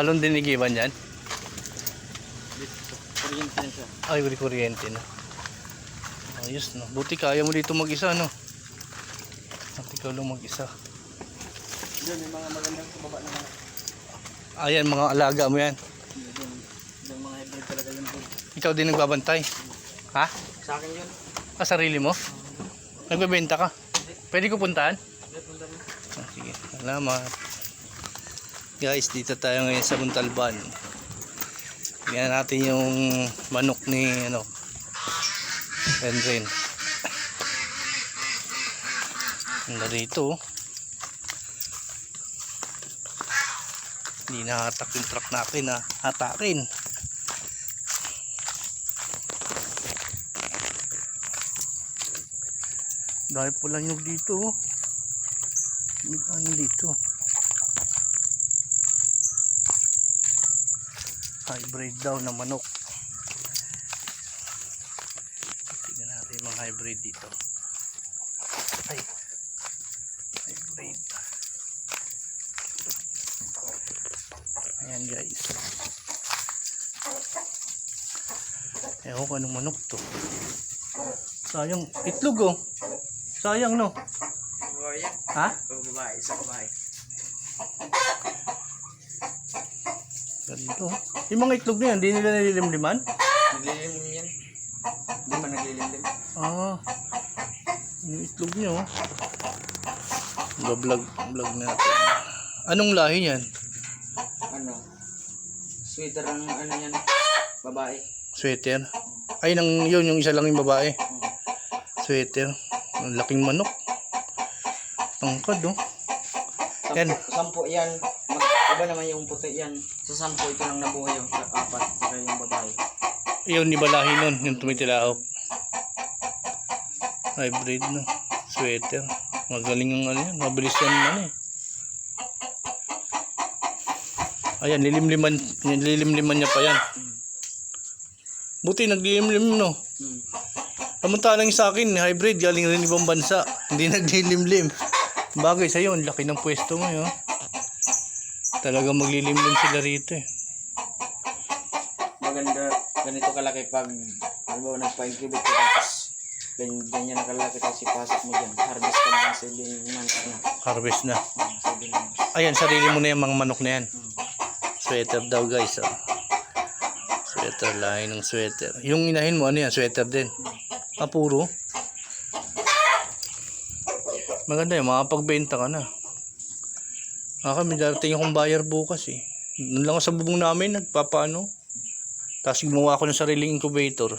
Balon din igiban yan? Kuryente na siya. Ay, kuryente na. Ayos no. Buti kaya mo dito mag-isa no. At ikaw lang mag-isa. Doon yung mga magandang sa baba naman. Ayan, mga alaga mo yan. Yung mga hybrid talaga yun po. Ikaw din nagbabantay. Ha? Sa akin yun. Sarili mo? Nagbebenta ka? Pwede ko puntahan? Punta mo. Sige, salamat. Guys, dito tayo ngayon sa Montalban. Tingnan natin yung manok ni Renren. Handa rito. Hindi nahatak yung truck natin ha. Hatakin. Dahil pula nyug dito. Ano dito? Hybrid daw na manok. Tingnan natin yung mga hybrid dito. Ay. Hybrid. Ayan guys. Ewan ko anong manok to. Sayang. Itlog oh. Sayang no. Babae yan. Ha? Babae. Isa babae. Ganito. Yung mga itlog na yan, di nila nalilimliman? Naglilimlim yan. Hindi man naglilimlim. Ah. Yung itlog nyo. Vlog natin. Anong lahi yan? Ano? Sweater ang ano yan. Babae. Sweater? Ay, yun, yung isa lang yung babae. Sweater. Ang laking manok. Tangkad, oh. Yan. Sampo yan. Iba naman yung puti yan. Sa sampo ito lang nabuhay yung apat. Kaya yung babae. Yun, iba lahi nun. Yung tumitilahok. Hybrid, no. Sweater. Magaling ang ano yan. Mabilis yan ano eh. Ayan, lilimliman niya pa yan. Buti naglilimlim no. Samantalang sa akin, hybrid, galing rin ibang bansa. Hindi naglilimlim. Bagay sa'yo, ang laki ng pwesto mo yun. Talagang maglilimlim sila rito eh. Maganda, ganito kalaki pag halimbawa nagpa-incubate ka tapos ganyan na kalaki tapos ipasok mo dyan. Harvest ka na 7 months na. Harvest na. 7 months. Ayan, sarili mo na yung mga manok na yan. Sweater daw guys. Oh. Sweater, lahi ng sweater. Yung inahin mo, ano yan? Sweater din. Puro. Maganda yun, makapagbenta ka na. Kami darating akong buyer bukas eh. Doon lang ako sa bubong namin, nagpapaano. Tapos gumawa ako ng sariling incubator.